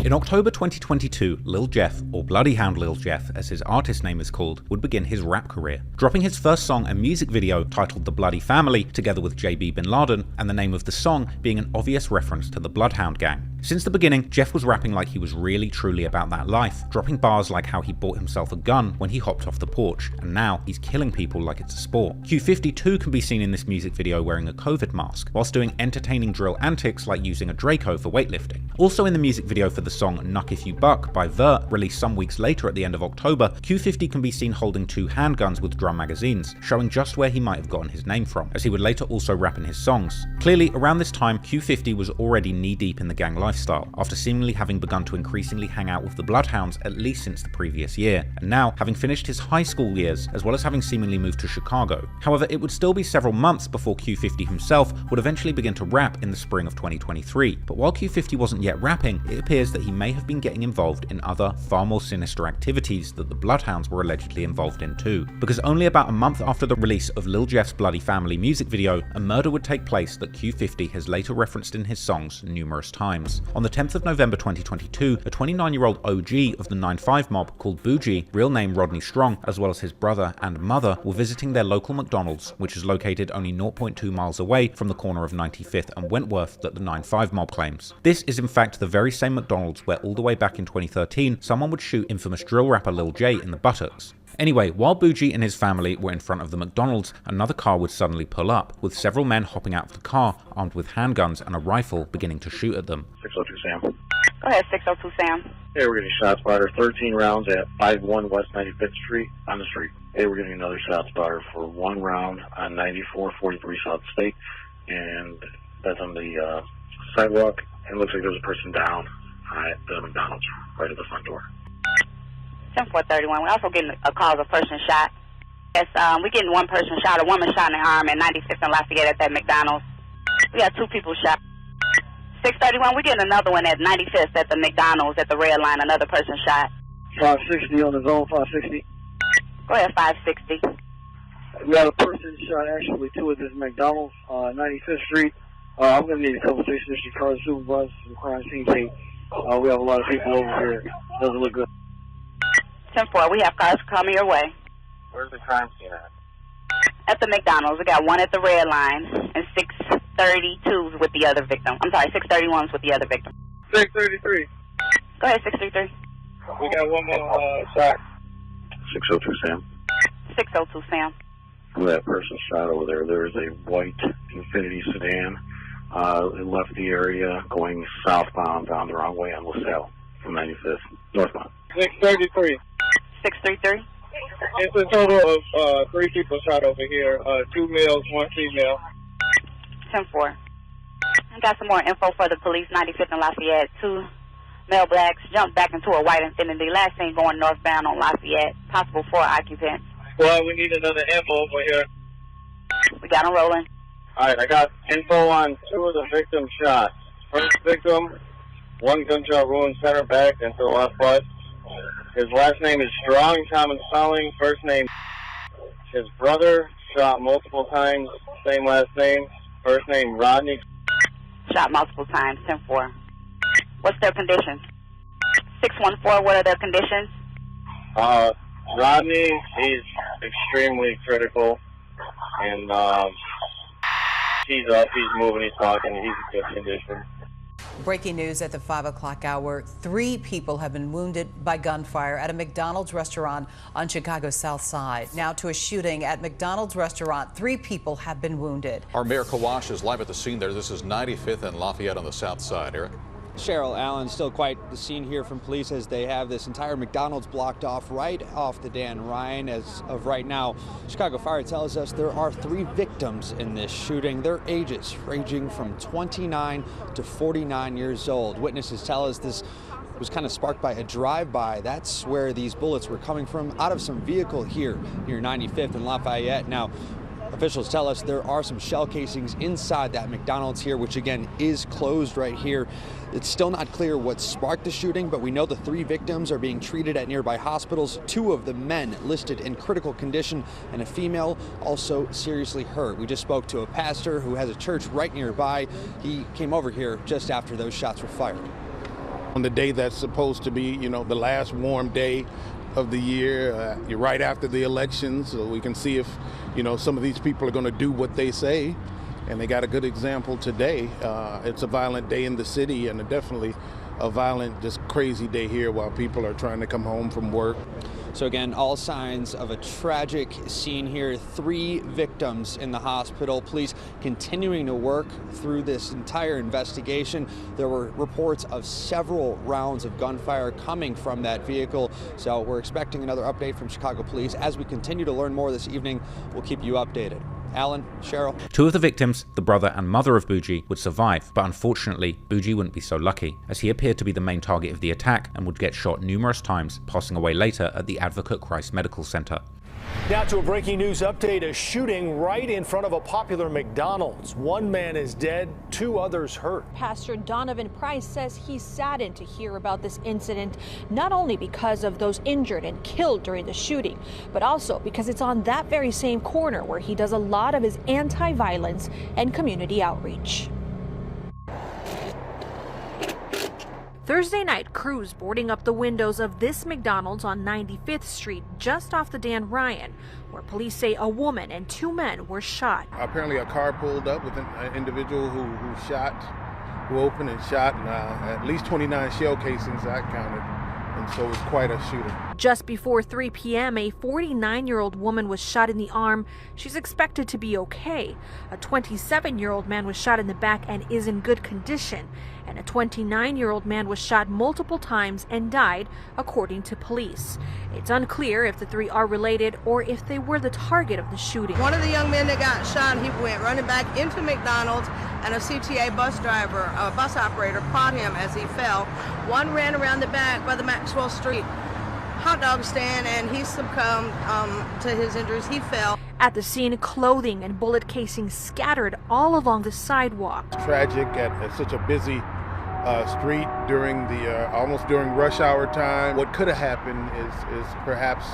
In October 2022, Lil Jeff, or Bloody Hound Lil Jeff as his artist name is called, would begin his rap career, dropping his first song and music video titled The Bloody Family together with JB Bin Laden, and the name of the song being an obvious reference to the Bloodhound Gang. Since the beginning, Jeff was rapping like he was really truly about that life, dropping bars like how he bought himself a gun when he hopped off the porch, and now he's killing people like it's a sport. Q50 too can be seen in this music video wearing a COVID mask, whilst doing entertaining drill antics like using a Draco for weightlifting. Also in the music video for the song Knuck If You Buck by Vert, released some weeks later at the end of October, Q50 can be seen holding 2 handguns with drum magazines, showing just where he might have gotten his name from, as he would later also rap in his songs. Clearly, around this time, Q50 was already knee-deep in the gang lifestyle, after seemingly having begun to increasingly hang out with the Bloodhounds at least since the previous year, and now having finished his high school years, as well as having seemingly moved to Chicago. However, it would still be several months before Q50 himself would eventually begin to rap in the spring of 2023, but while Q50 wasn't yet rapping, it appears that he may have been getting involved in other, far more sinister activities that the Bloodhounds were allegedly involved in too, because only about a month after the release of Lil Jeff's Bloody Family music video, a murder would take place that Q50 has later referenced in his songs numerous times. On the 10th of November 2022, a 29-year-old OG of the 9-5 mob called Boogie, real name Rodney Strong, as well as his brother and mother, were visiting their local McDonald's, which is located only 0.2 miles away from the corner of 95th and Wentworth that the 9-5 mob claims. This is in fact the very same McDonald's where all the way back in 2013, someone would shoot infamous drill rapper Lil J in the buttocks. Anyway, while Boogie and his family were in front of the McDonald's, another car would suddenly pull up, with several men hopping out of the car, armed with handguns and a rifle, beginning to shoot at them. 602 Sam. Go ahead, 602 Sam. Hey, we're getting shot spotter, 13 rounds at 51 West 95th Street on the street. Hey, we're getting another shot spotter for 1 round on 9443 South State, and that's on the sidewalk, and it looks like there's a person down at the McDonald's, right at the front door. 10431. We're also getting a call of a person shot. Yes, we're getting one person shot, a woman shot in the arm at 95th and Lafayette at that McDonald's. We got 2 people shot. 631, we're getting another one at 95th at the McDonald's at the red line, another person shot. 560 on the zone, 560. Go ahead, 560. We got a person shot, actually, 2 at this McDonald's, 95th Street. I'm going to need a couple 660 cars, supervisors, and crime scene tape. We have a lot of people over here. Doesn't look good. 10-4, we have cars coming your way. Where's the crime scene at? At the McDonald's. We got 1 at the red line and 632s with the other victim. I'm sorry, 631s with the other victim. 633. Go ahead, 633. We got one more shot. 602 Sam. 602 Sam. That person shot over there. There's a white Infiniti sedan. It left the area going southbound down the wrong way on LaSalle from 95th, northbound. 633. 633. It's a total of 3 people shot over here. 2 males, 1 female. 10-4. I got some more info for the police. 95th and Lafayette. 2 male blacks jumped back into a white Infiniti. Last seen going northbound on Lafayette. Possible 4 occupants. Well, we need another info over here. We got them rolling. All right, I got info on 2 of the victims shot. First victim, 1 gunshot wound center back into the left butt. His last name is Strong, common spelling. First name. His brother shot multiple times, same last name. First name Rodney. Shot multiple times. 10-4. What's their conditions? 614. What are their conditions? Rodney, he's extremely critical, and he's up, he's moving, he's talking, he's in good condition. Breaking news at the 5 o'clock hour. 3 people have been wounded by gunfire at a McDonald's restaurant on Chicago's South Side. Now to a shooting at McDonald's restaurant. 3 people have been wounded. Our Mayor Kawash is live at the scene there. This is 95th and Lafayette on the South Side. Eric? Cheryl Allen, still quite the scene here from police as they have this entire McDonald's blocked off right off the Dan Ryan. As of right now, Chicago Fire tells us there are 3 victims in this shooting. Their ages ranging from 29 to 49 years old. Witnesses tell us this was kind of sparked by a drive-by. That's where these bullets were coming from, out of some vehicle here near 95th and Lafayette. Now, officials tell us there are some shell casings inside that McDonald's here, which again is closed right here. It's still not clear what sparked the shooting, but we know the 3 victims are being treated at nearby hospitals. 2 of the men listed in critical condition and a female also seriously hurt. We just spoke to a pastor who has a church right nearby. He came over here just after those shots were fired. On the day that's supposed to be, the last warm day of the year, you're right after the elections, so we can see if, some of these people are going to do what they say. And they got a good example today. It's a violent day in the city, and definitely a violent, just crazy day here while people are trying to come home from work. So again, all signs of a tragic scene here. 3 victims in the hospital. Police continuing to work through this entire investigation. There were reports of several rounds of gunfire coming from that vehicle. So we're expecting another update from Chicago Police. As we continue to learn more this evening, we'll keep you updated. Alan, Cheryl. 2 of the victims, the brother and mother of Boogie, would survive, but unfortunately, Boogie wouldn't be so lucky, as he appeared to be the main target of the attack and would get shot numerous times, passing away later at the Advocate Christ Medical Center. Now to a breaking news update, a shooting right in front of a popular McDonald's. 1 man is dead, 2 others hurt. Pastor Donovan Price says he's saddened to hear about this incident, not only because of those injured and killed during the shooting, but also because it's on that very same corner where he does a lot of his anti-violence and community outreach. Thursday night, crews boarding up the windows of this McDonald's on 95th Street, just off the Dan Ryan, where police say a woman and 2 men were shot. Apparently a car pulled up with an individual who opened and shot, and at least 29 shell casings I counted. And so it was quite a shooting. Just before 3 p.m., a 49-year-old woman was shot in the arm. She's expected to be okay. A 27-year-old man was shot in the back and is in good condition. And a 29-year-old man was shot multiple times and died, according to police. It's unclear if the 3 are related or if they were the target of the shooting. One of the young men that got shot, he went running back into McDonald's, and a CTA bus driver, a bus operator, caught him as he fell. One ran around the back by the Maxwell Street hot dog stand, and he succumbed to his injuries. He fell. At the scene, clothing and bullet casings scattered all along the sidewalk. Tragic at such a busy street during almost during rush hour time. What could have happened is perhaps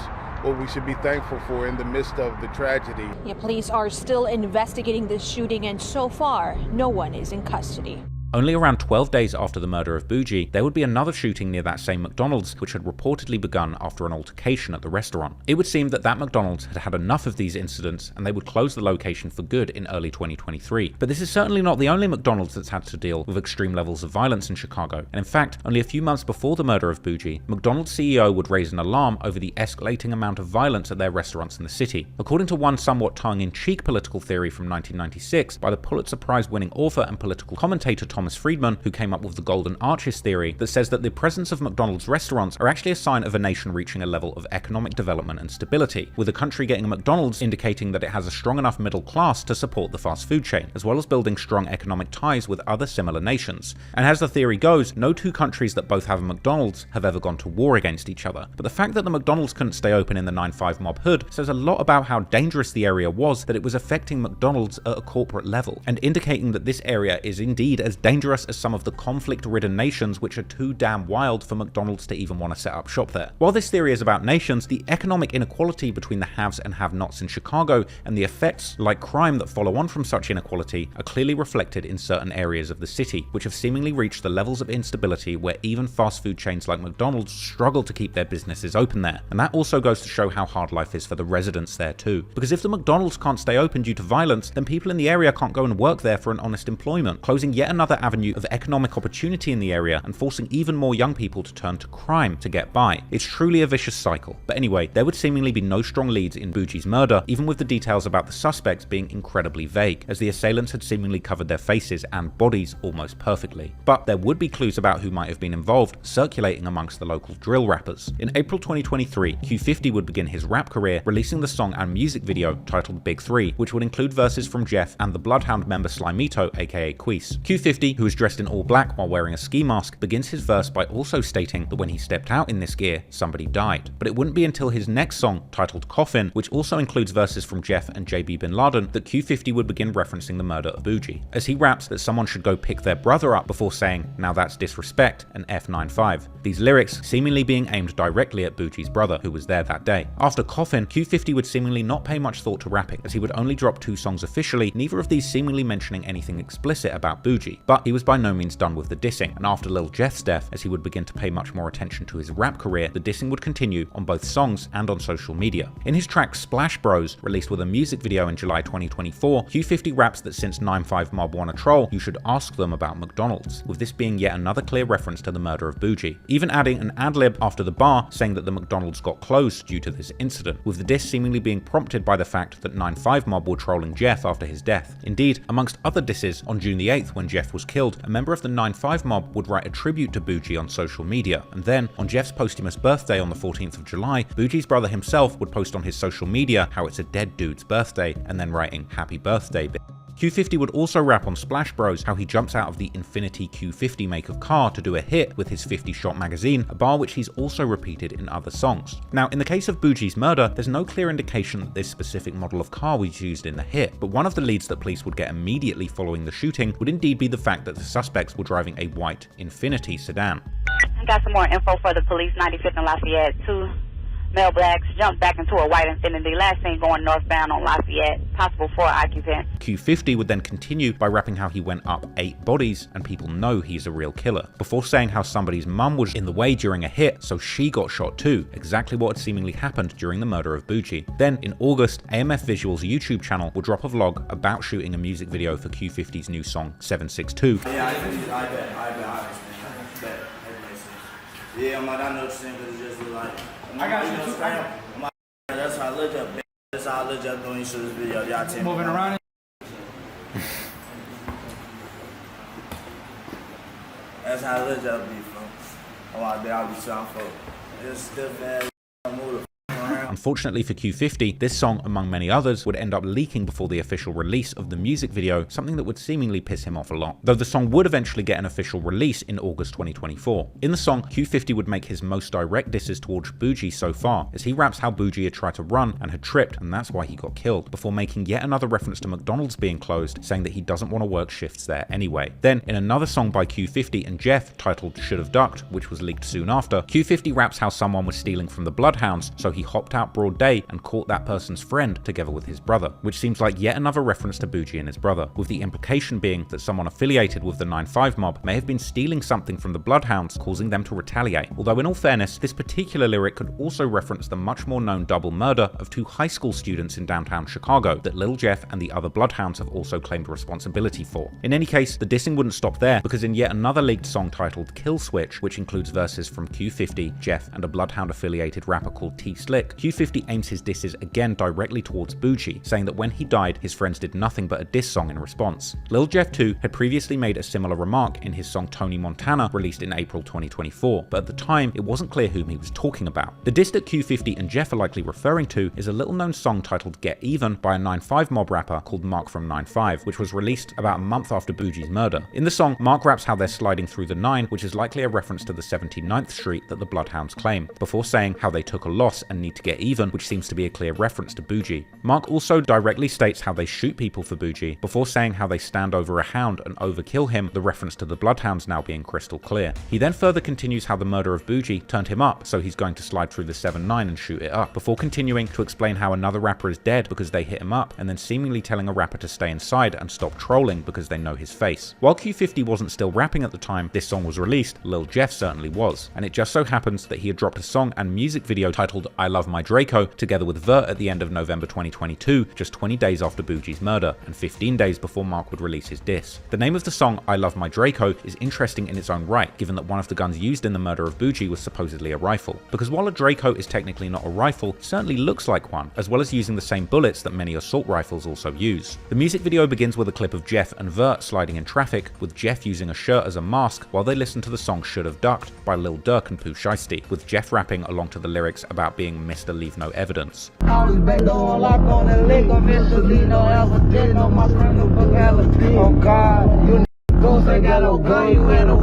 what we should be thankful for in the midst of the tragedy. Yeah, police are still investigating this shooting, and so far, no one is in custody. Only around 12 days after the murder of Boogie, there would be another shooting near that same McDonald's, which had reportedly begun after an altercation at the restaurant. It would seem that McDonald's had had enough of these incidents, and they would close the location for good in early 2023. But this is certainly not the only McDonald's that's had to deal with extreme levels of violence in Chicago. And in fact, only a few months before the murder of Boogie, McDonald's CEO would raise an alarm over the escalating amount of violence at their restaurants in the city. According to one somewhat tongue-in-cheek political theory from 1996 by the Pulitzer Prize-winning author and political commentator Thomas Friedman, who came up with the Golden Arches theory, that says that the presence of McDonald's restaurants are actually a sign of a nation reaching a level of economic development and stability, with a country getting a McDonald's indicating that it has a strong enough middle class to support the fast food chain, as well as building strong economic ties with other similar nations. And as the theory goes, no 2 countries that both have a McDonald's have ever gone to war against each other. But the fact that the McDonald's couldn't stay open in the 9/5 mob hood says a lot about how dangerous the area was, that it was affecting McDonald's at a corporate level, and indicating that this area is indeed as dangerous as some of the conflict-ridden nations which are too damn wild for McDonald's to even want to set up shop there. While this theory is about nations, the economic inequality between the haves and have-nots in Chicago and the effects, like crime, that follow on from such inequality are clearly reflected in certain areas of the city, which have seemingly reached the levels of instability where even fast food chains like McDonald's struggle to keep their businesses open there. And that also goes to show how hard life is for the residents there too. Because if the McDonald's can't stay open due to violence, then people in the area can't go and work there for an honest employment, closing yet another avenue of economic opportunity in the area and forcing even more young people to turn to crime to get by. It's truly a vicious cycle. But anyway, there would seemingly be no strong leads in Boogie's murder, even with the details about the suspects being incredibly vague, as the assailants had seemingly covered their faces and bodies almost perfectly. But there would be clues about who might have been involved circulating amongst the local drill rappers. In April 2023, Q50 would begin his rap career, releasing the song and music video titled Big 3, which would include verses from Jeff and the Bloodhound member Slimito, aka Queese. Q50, who is dressed in all black while wearing a ski mask, begins his verse by also stating that when he stepped out in this gear, somebody died. But it wouldn't be until his next song, titled Coffin, which also includes verses from Jeff and JB Bin Laden, that Q50 would begin referencing the murder of Boogie, as he raps that someone should go pick their brother up before saying, "Now that's disrespect," and F95. These lyrics seemingly being aimed directly at Boogie's brother, who was there that day. After Coffin, Q50 would seemingly not pay much thought to rapping, as he would only drop 2 songs officially, neither of these seemingly mentioning anything explicit about Boogie. But he was by no means done with the dissing, and after Lil Jeff's death, as he would begin to pay much more attention to his rap career, the dissing would continue on both songs and on social media. In his track Splash Bros, released with a music video in July 2024, Q50 raps that since 9-5 Mob wanna troll, you should ask them about McDonald's, with this being yet another clear reference to the murder of Boogie, even adding an ad-lib after the bar saying that the McDonald's got closed due to this incident, with the diss seemingly being prompted by the fact that 9-5 Mob were trolling Jeff after his death. Indeed, amongst other disses, on June the 8th when Jeff was killed, a member of the 9-5 Mob would write a tribute to Boogie on social media, and then, on Jeff's posthumous birthday on the 14th of July, Boogie's brother himself would post on his social media how it's a dead dude's birthday, and then writing "Happy Birthday, bitch." Q50 would also rap on Splash Bros how he jumps out of the Infinity Q50 make of car to do a hit with his 50-shot magazine, a bar which he's also repeated in other songs. Now, in the case of Boogie's murder, there's no clear indication that this specific model of car was used in the hit, but one of the leads that police would get immediately following the shooting would indeed be the fact that the suspects were driving a white Infinity sedan. I got some more info for the police. 95th and Lafayette. 2 male blacks jumped back into a white Infinity, last seen going northbound on Lafayette, possible 4 occupants. Q50 would then continue by rapping how he went up 8 bodies and people know he's a real killer, before saying how somebody's mum was in the way during a hit, so she got shot too, exactly what had seemingly happened during the murder of Boogie. Then in August, AMF Visuals YouTube channel will drop a vlog about shooting a music video for Q50's new song 762. Yeah, I bet. Yeah, I'm like, I know what you're saying, because it just look like, I got you too. That's how I look up, bitch. That's how I look up doing this video. Y'all tell me. Moving around. That's how I look up, before. Oh, I'll be trying for it's stiff ass move. Unfortunately for Q50, this song, among many others, would end up leaking before the official release of the music video, something that would seemingly piss him off a lot, though the song would eventually get an official release in August 2024. In the song, Q50 would make his most direct disses towards Boogie so far, as he raps how Boogie had tried to run and had tripped, and that's why he got killed, before making yet another reference to McDonald's being closed, saying that he doesn't want to work shifts there anyway. Then, in another song by Q50 and Jeff, titled Should Have Ducked, which was leaked soon after, Q50 raps how someone was stealing from the Bloodhounds, so he hopped out broad day and caught that person's friend together with his brother, which seems like yet another reference to Boogie and his brother, with the implication being that someone affiliated with the 9-5 Mob may have been stealing something from the Bloodhounds, causing them to retaliate. Although in all fairness, this particular lyric could also reference the much more known double murder of 2 high school students in downtown Chicago that Lil Jeff and the other Bloodhounds have also claimed responsibility for. In any case, the dissing wouldn't stop there, because in yet another leaked song titled Kill Switch, which includes verses from Q50, Jeff, and a Bloodhound affiliated rapper called T-Slick, Q50 aims his disses again directly towards Boogie, saying that when he died, his friends did nothing but a diss song in response. Lil Jeff too had previously made a similar remark in his song Tony Montana, released in April 2024, but at the time it wasn't clear whom he was talking about. The diss that Q50 and Jeff are likely referring to is a little known song titled Get Even by a 9-5 Mob rapper called Mark from 9-5, which was released about a month after Boogie's murder. In the song, Mark raps how they're sliding through the 9, which is likely a reference to the 79th Street that the Bloodhounds claim, before saying how they took a loss and need to get even, which seems to be a clear reference to Boogie. Mark also directly states how they shoot people for Boogie, before saying how they stand over a hound and overkill him, the reference to the Bloodhounds now being crystal clear. He then further continues how the murder of Boogie turned him up, so he's going to slide through the 7-9 and shoot it up, before continuing to explain how another rapper is dead because they hit him up, and then seemingly telling a rapper to stay inside and stop trolling because they know his face. While Q50 wasn't still rapping at the time this song was released, Lil Jeff certainly was, and it just so happens that he had dropped a song and music video titled I Love My Draco together with Vert at the end of November 2022, just 20 days after Boogie's murder, and 15 days before Mark would release his diss. The name of the song, I Love My Draco, is interesting in its own right, given that one of the guns used in the murder of Boogie was supposedly a rifle. Because while a Draco is technically not a rifle, it certainly looks like one, as well as using the same bullets that many assault rifles also use. The music video begins with a clip of Jeff and Vert sliding in traffic, with Jeff using a shirt as a mask while they listen to the song Should Have Ducked by Lil Durk and Pooh Shiesty, with Jeff rapping along to the lyrics about being Mr. Leave No Evidence. Oh God, you ain't got no gun, you in a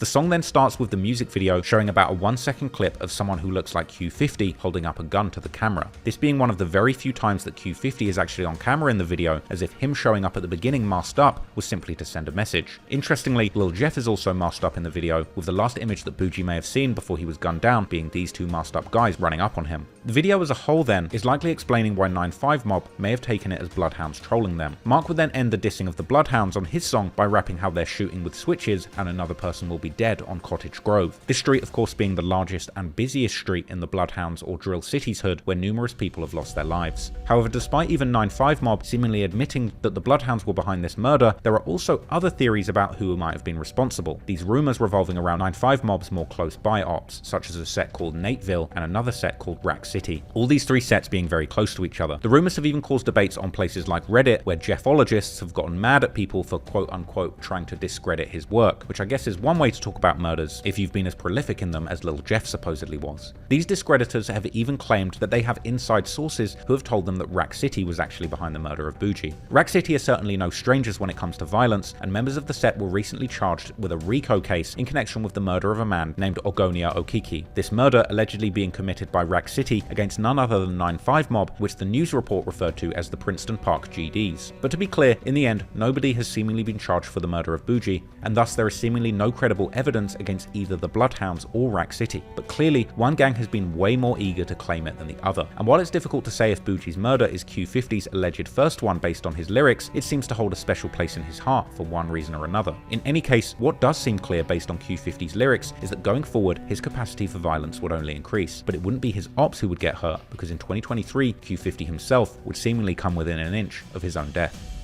The song then starts with the music video showing about a 1-second clip of someone who looks like Q50 holding up a gun to the camera. This being one of the very few times that Q50 is actually on camera in the video, as if him showing up at the beginning masked up was simply to send a message. Interestingly, Lil Jeff is also masked up in the video, with the last image that Boogie may have seen before he was gunned down being these two masked up guys running up on him. The video as a whole then is likely explaining why 9-5 Mob may have taken it as Bloodhounds trolling them. Mark would then end the dissing of the Bloodhounds on his song by rapping how they're shooting with switches and another person will be dead on Cottage Grove. This street of course being the largest and busiest street in the Bloodhounds or Drill City's hood, where numerous people have lost their lives. However, despite even 9-5 Mob seemingly admitting that the Bloodhounds were behind this murder, there are also other theories about who might have been responsible. These rumours revolving around 9-5 Mob's more close by ops, such as a set called Nateville and another set called Rack City. All these three sets being very close to each other. The rumours have even caused debates on places like Reddit, where Jeffologists have gotten mad at people for quote unquote trying to discredit his work, which I guess is one way to talk about murders if you've been as prolific in them as Lil Jeff supposedly was. These discreditors have even claimed that they have inside sources who have told them that Rack City was actually behind the murder of Boogie. Rack City are certainly no strangers when it comes to violence, and members of the set were recently charged with a RICO case in connection with the murder of a man named Ogonia Okiki. This murder allegedly being committed by Rack City against none other than 9-5 Mob, which the news report referred to as the Princeton Park GDs. But to be clear, in the end, nobody has seemingly been charged for the murder of Boogie, and thus there is seemingly no credible evidence against either the Bloodhounds or Rack City. But clearly, one gang has been way more eager to claim it than the other. And while it's difficult to say if Boogie's murder is Q50's alleged first one based on his lyrics, it seems to hold a special place in his heart for one reason or another. In any case, what does seem clear based on Q50's lyrics is that going forward, his capacity for violence would only increase. But it wouldn't be his ops who would get hurt, because in 2023, Q50 himself would seemingly come within an inch of his own death.